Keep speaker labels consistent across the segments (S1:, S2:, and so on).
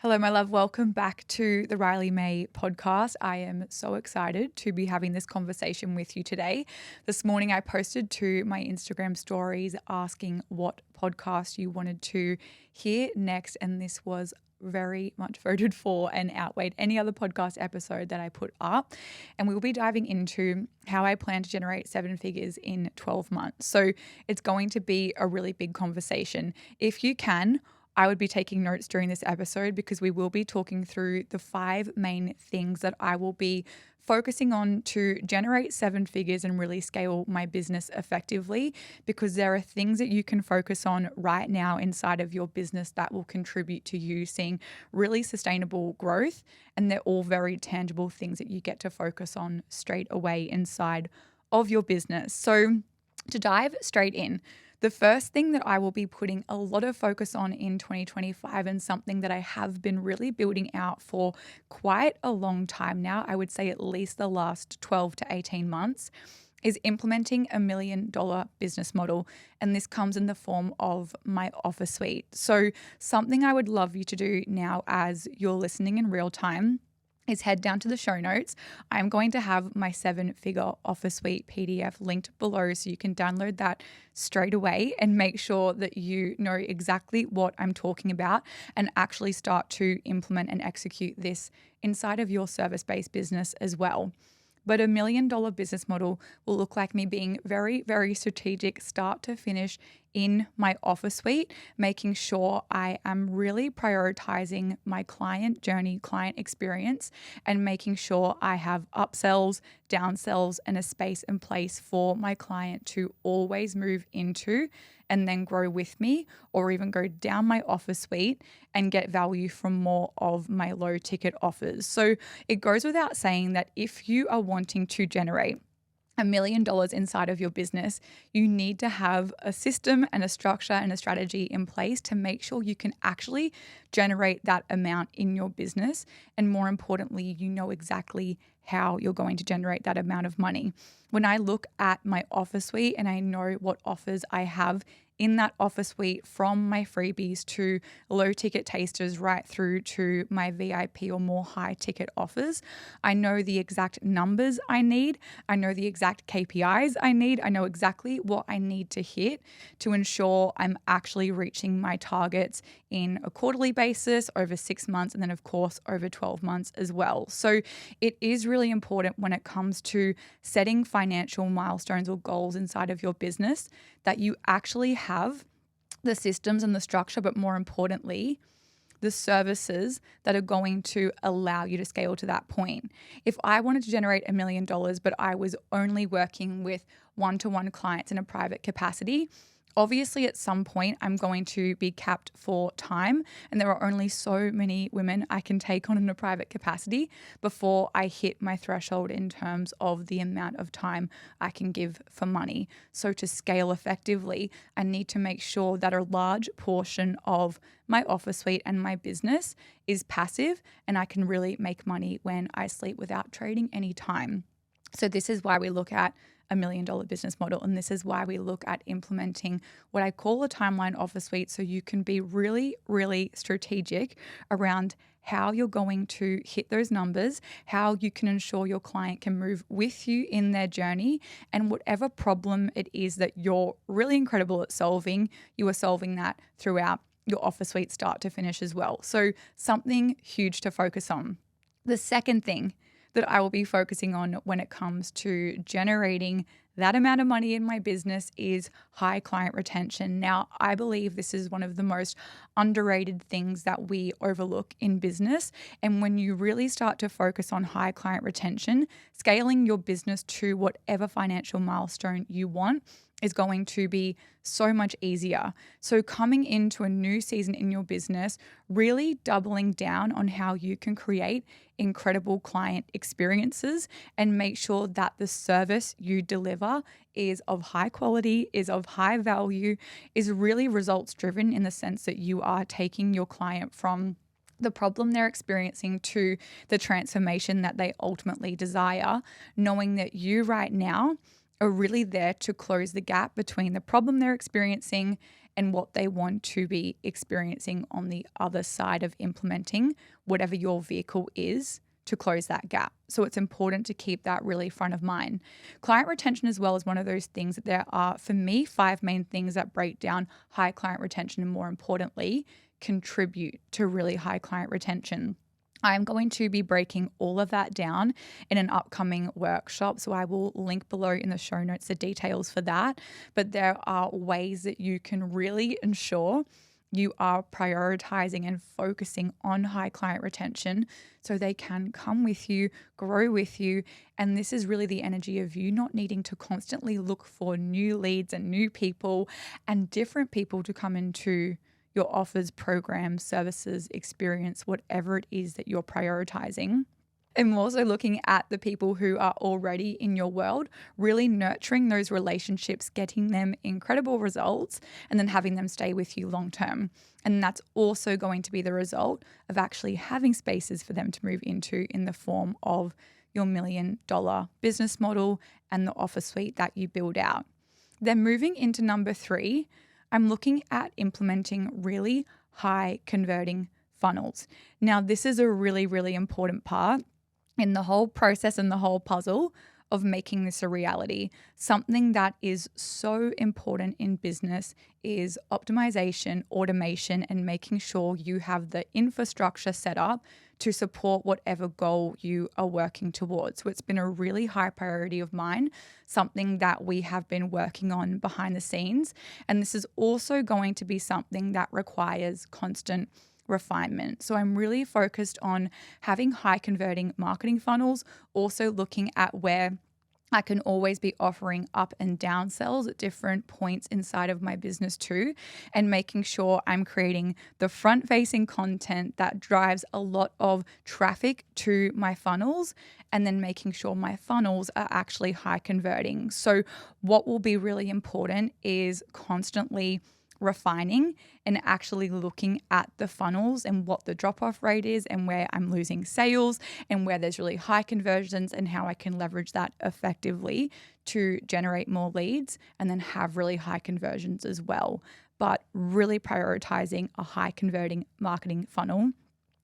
S1: Hello, my love. Welcome back to the Riley May podcast. I am so excited to be having this conversation with you today. This morning, I posted to my Instagram stories asking what podcast you wanted to hear next, and this was very much voted for and outweighed any other podcast episode that I put up. And we'll be diving into how I plan to generate 7 figures in 12 months. So it's going to be a really big conversation. If you can, I would be taking notes during this episode because we will be talking through the 5 main things that I will be focusing on to generate 7 figures and really scale my business effectively, because there are things that you can focus on right now inside of your business that will contribute to you seeing really sustainable growth. And they're all very tangible things that you get to focus on straight away inside of your business. So to dive straight in, the first thing that I will be putting a lot of focus on in 2025, and something that I have been really building out for quite a long time now, I would say at least the last 12 to 18 months, is implementing $1 million business model. And this comes in the form of my offer suite. So something I would love you to do now as you're listening in real time is head down to the show notes. I'm going to have my 7-figure offer suite PDF linked below so you can download that straight away and make sure that you know exactly what I'm talking about and actually start to implement and execute this inside of your service-based business as well. But $1 million business model will look like me being very, very strategic start to finish in my offer suite, making sure I am really prioritizing my client journey, client experience, and making sure I have upsells, downsells, and a space in place for my client to always move into and then grow with me, or even go down my offer suite and get value from more of my low ticket offers. So it goes without saying that if you are wanting to generate $1 million inside of your business, you need to have a system and a structure and a strategy in place to make sure you can actually generate that amount in your business. And more importantly, you know exactly how you're going to generate that amount of money. When I look at my offer suite and I know what offers I have in that offer suite, from my freebies to low ticket tasters right through to my VIP or more high ticket offers, I know the exact numbers I need. I know the exact KPIs I need. I know exactly what I need to hit to ensure I'm actually reaching my targets in a quarterly basis, over 6 months, and then of course over 12 months as well. So it is really important when it comes to setting financial milestones or goals inside of your business that you actually have the systems and the structure, but more importantly, the services that are going to allow you to scale to that point. If I wanted to generate $1 million, but I was only working with one-to-one clients in a private capacity, obviously at some point I'm going to be capped for time, and there are only so many women I can take on in a private capacity before I hit my threshold in terms of the amount of time I can give for money. So to scale effectively, I need to make sure that a large portion of my offer suite and my business is passive, and I can really make money when I sleep without trading any time. So this is why we look at $1 million business model. And this is why we look at implementing what I call a timeline offer suite, so you can be really, really strategic around how you're going to hit those numbers, how you can ensure your client can move with you in their journey, and whatever problem it is that you're really incredible at solving, you are solving that throughout your offer suite start to finish as well. So something huge to focus on. The second thing that I will be focusing on when it comes to generating that amount of money in my business is high client retention. Now, I believe this is one of the most underrated things that we overlook in business. And when you really start to focus on high client retention, scaling your business to whatever financial milestone you want is going to be so much easier. So coming into a new season in your business, really doubling down on how you can create incredible client experiences and make sure that the service you deliver is of high quality, is of high value, is really results driven in the sense that you are taking your client from the problem they're experiencing to the transformation that they ultimately desire, knowing that you right now are really there to close the gap between the problem they're experiencing and what they want to be experiencing on the other side of implementing whatever your vehicle is to close that gap. So it's important to keep that really front of mind. Client retention as well is one of those things that there are, for me, 5 main things that break down high client retention and, more importantly, contribute to really high client retention. I'm going to be breaking all of that down in an upcoming workshop. So I will link below in the show notes the details for that. But there are ways that you can really ensure you are prioritizing and focusing on high client retention so they can come with you, grow with you. And this is really the energy of you not needing to constantly look for new leads and new people and different people to come into your offers, programs, services, experience, whatever it is that you're prioritizing. And also looking at the people who are already in your world, really nurturing those relationships, getting them incredible results, and then having them stay with you long term. And that's also going to be the result of actually having spaces for them to move into in the form of your $1 million business model and the offer suite that you build out. Then moving into number 3, I'm looking at implementing really high converting funnels. Now, this is a really, really important part in the whole process and the whole puzzle of making this a reality. Something that is so important in business is optimization, automation, and making sure you have the infrastructure set up to support whatever goal you are working towards. So it's been a really high priority of mine, something that we have been working on behind the scenes. And this is also going to be something that requires constant refinement. So I'm really focused on having high converting marketing funnels, also looking at where I can always be offering up and down sells at different points inside of my business too, and making sure I'm creating the front-facing content that drives a lot of traffic to my funnels, and then making sure my funnels are actually high converting. So what will be really important is constantly refining and actually looking at the funnels and what the drop-off rate is and where I'm losing sales and where there's really high conversions and how I can leverage that effectively to generate more leads and then have really high conversions as well. But really prioritizing a high converting marketing funnel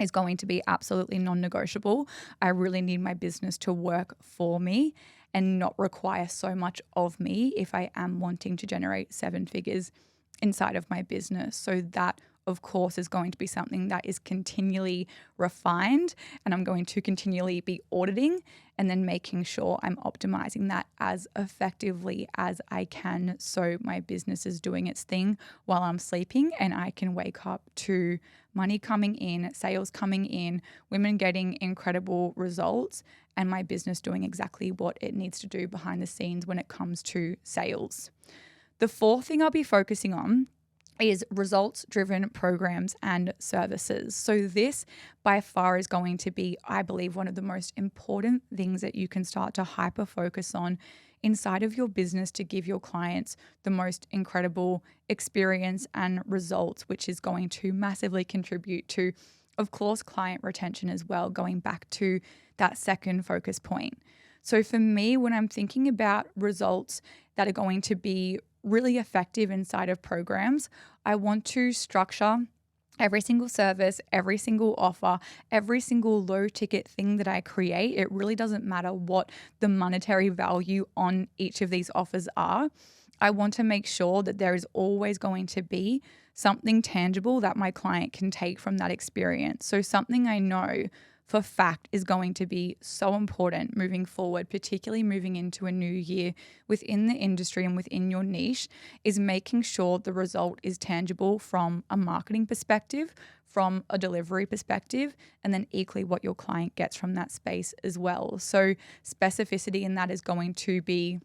S1: is going to be absolutely non-negotiable. I really need my business to work for me and not require so much of me if I am wanting to generate 7 figures inside of my business. So that, of course, is going to be something that is continually refined, and I'm going to continually be auditing and then making sure I'm optimizing that as effectively as I can so my business is doing its thing while I'm sleeping and I can wake up to money coming in, sales coming in, women getting incredible results, and my business doing exactly what it needs to do behind the scenes when it comes to sales. The 4th thing I'll be focusing on is results-driven programs and services. So this by far is going to be, I believe, one of the most important things that you can start to hyper-focus on inside of your business to give your clients the most incredible experience and results, which is going to massively contribute to, of course, client retention as well, going back to that second focus point. So for me, when I'm thinking about results that are going to be really effective inside of programs, I want to structure every single service, every single offer, every single low ticket thing that I create. It really doesn't matter what the monetary value on each of these offers are. I want to make sure that there is always going to be something tangible that my client can take from that experience. So something I know for fact is going to be so important moving forward, particularly moving into a new year within the industry and within your niche, is making sure the result is tangible from a marketing perspective, from a delivery perspective, and then equally what your client gets from that space as well. So specificity in that is going to be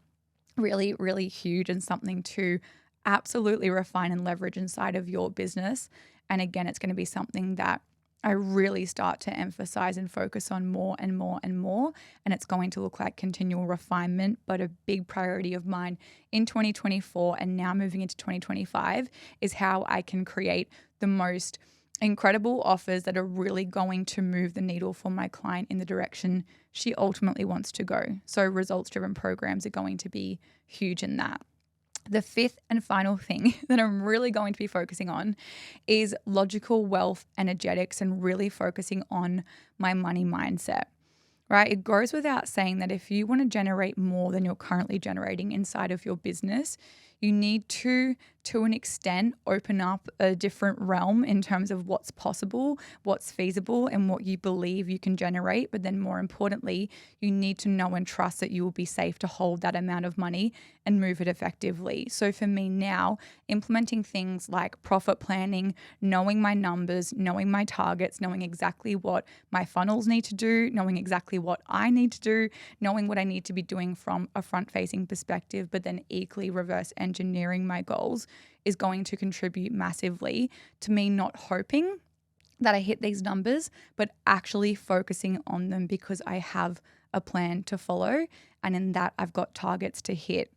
S1: really, really huge and something to absolutely refine and leverage inside of your business. And again, it's going to be something that I really start to emphasize and focus on more and more and more. And it's going to look like continual refinement, but a big priority of mine in 2024 and now moving into 2025 is how I can create the most incredible offers that are really going to move the needle for my client in the direction she ultimately wants to go. So results-driven programs are going to be huge in that. The fifth and final thing that I'm really going to be focusing on is logical wealth energetics and really focusing on my money mindset. Right? It goes without saying that if you want to generate more than you're currently generating inside of your business, you need to an extent, open up a different realm in terms of what's possible, what's feasible, and what you believe you can generate. But then more importantly, you need to know and trust that you will be safe to hold that amount of money and move it effectively. So for me now, implementing things like profit planning, knowing my numbers, knowing my targets, knowing exactly what my funnels need to do, knowing exactly what I need to do, knowing what I need to be doing from a front-facing perspective, but then equally reverse engineering my goals is going to contribute massively to me not hoping that I hit these numbers, but actually focusing on them because I have a plan to follow. And in that, I've got targets to hit.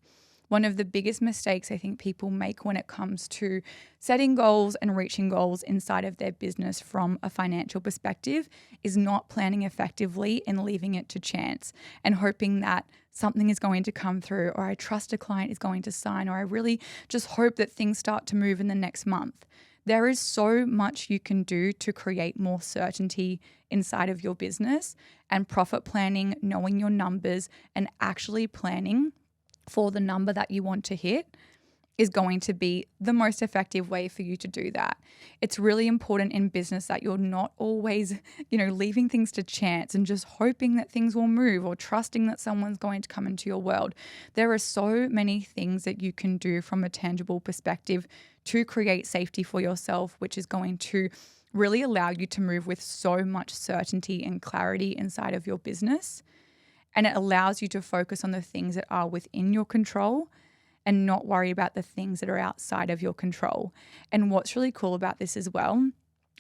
S1: One of the biggest mistakes I think people make when it comes to setting goals and reaching goals inside of their business from a financial perspective is not planning effectively and leaving it to chance and hoping that something is going to come through, or I trust a client is going to sign, or I really just hope that things start to move in the next month. There is so much you can do to create more certainty inside of your business, and profit planning, knowing your numbers, and actually planning for the number that you want to hit is going to be the most effective way for you to do that. It's really important in business that you're not always, leaving things to chance and just hoping that things will move or trusting that someone's going to come into your world. There are so many things that you can do from a tangible perspective to create safety for yourself, which is going to really allow you to move with so much certainty and clarity inside of your business. And it allows you to focus on the things that are within your control and not worry about the things that are outside of your control. And what's really cool about this as well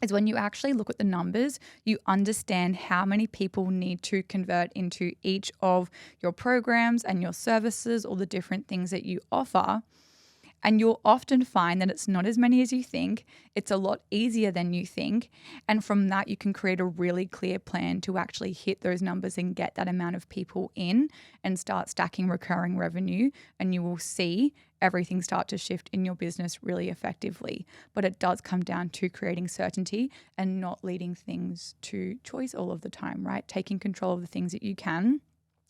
S1: is when you actually look at the numbers, you understand how many people need to convert into each of your programs and your services, all the different things that you offer. And you'll often find that it's not as many as you think. It's a lot easier than you think. And from that, you can create a really clear plan to actually hit those numbers and get that amount of people in and start stacking recurring revenue. And you will see everything start to shift in your business really effectively. But it does come down to creating certainty and not leading things to choice all of the time, right? Taking control of the things that you can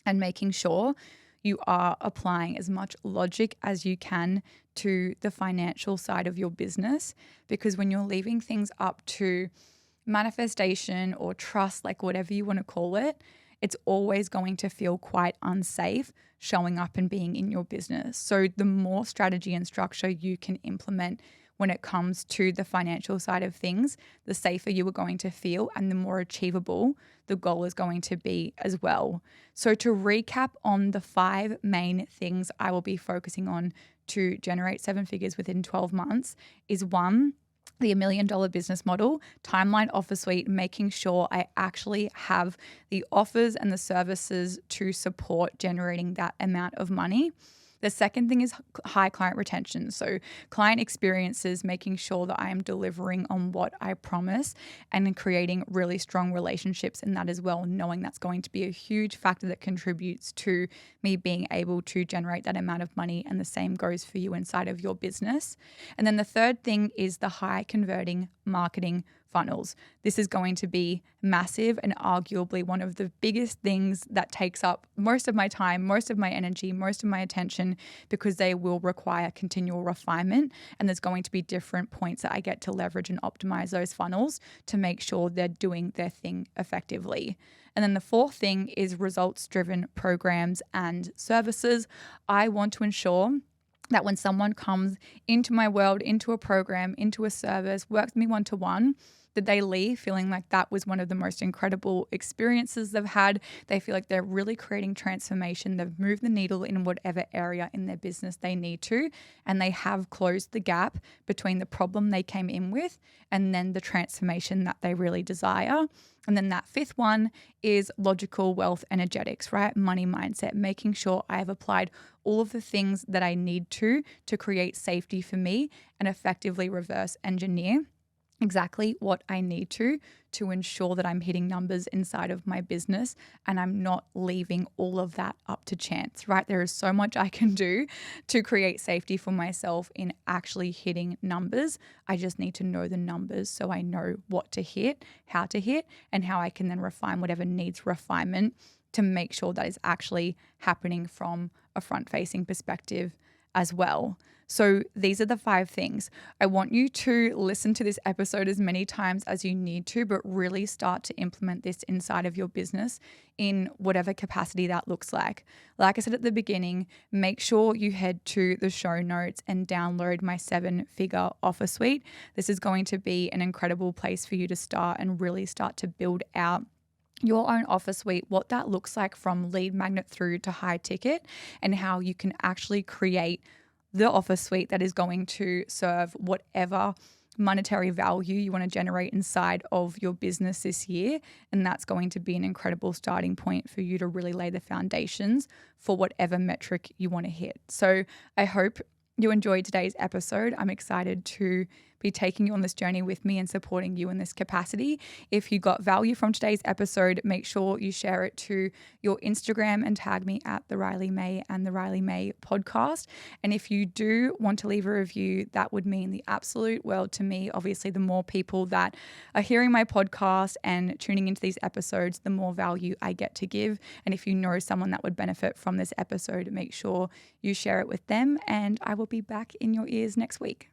S1: and making sure you are applying as much logic as you can to the financial side of your business, because when you're leaving things up to manifestation or trust, like whatever you want to call it, it's always going to feel quite unsafe showing up and being in your business. So the more strategy and structure you can implement when it comes to the financial side of things, the safer you are going to feel and the more achievable the goal is going to be as well. So to recap on the 5 main things I will be focusing on to generate 7 figures within 12 months is 1, the $1 million business model, timeline offer suite, making sure I actually have the offers and the services to support generating that amount of money. The second thing is high client retention. So client experiences, making sure that I am delivering on what I promise and creating really strong relationships in that as well, knowing that's going to be a huge factor that contributes to me being able to generate that amount of money. And the same goes for you inside of your business. And then the third thing is the high converting marketing funnels. This is going to be massive and arguably one of the biggest things that takes up most of my time, most of my energy, most of my attention, because they will require continual refinement. And there's going to be different points that I get to leverage and optimize those funnels to make sure they're doing their thing effectively. And then the fourth thing is results-driven programs and services. I want to ensure that when someone comes into my world, into a program, into a service, works with me one-to-one, that they leave feeling like that was one of the most incredible experiences they've had. They feel like they're really creating transformation. They've moved the needle in whatever area in their business they need to, and they have closed the gap between the problem they came in with and then the transformation that they really desire. And then that fifth one is logical wealth energetics, right? Money mindset, making sure I have applied all of the things that I need to create safety for me and effectively reverse engineer exactly what I need to to ensure that I'm hitting numbers inside of my business and I'm not leaving all of that up to chance, right? There is so much I can do to create safety for myself in actually hitting numbers. I just need to know the numbers so I know what to hit, how to hit, and how I can then refine whatever needs refinement to make sure that is actually happening from a front-facing perspective as well. So these are the 5 things. I want you to listen to this episode as many times as you need to, but really start to implement this inside of your business in whatever capacity that looks like. Like I said at the beginning, make sure you head to the show notes and download my 7-figure offer suite. This is going to be an incredible place for you to start and really start to build out your own offer suite, what that looks like from lead magnet through to high ticket, and how you can actually create the offer suite that is going to serve whatever monetary value you want to generate inside of your business this year. And that's going to be an incredible starting point for you to really lay the foundations for whatever metric you want to hit. So I hope you enjoyed today's episode. I'm excited to be taking you on this journey with me and supporting you in this capacity. If you got value from today's episode, make sure you share it to your Instagram and tag me at The Riley May and The Riley May Podcast. And if you do want to leave a review, that would mean the absolute world to me. Obviously, the more people that are hearing my podcast and tuning into these episodes, the more value I get to give. And if you know someone that would benefit from this episode, make sure you share it with them. And I will be back in your ears next week.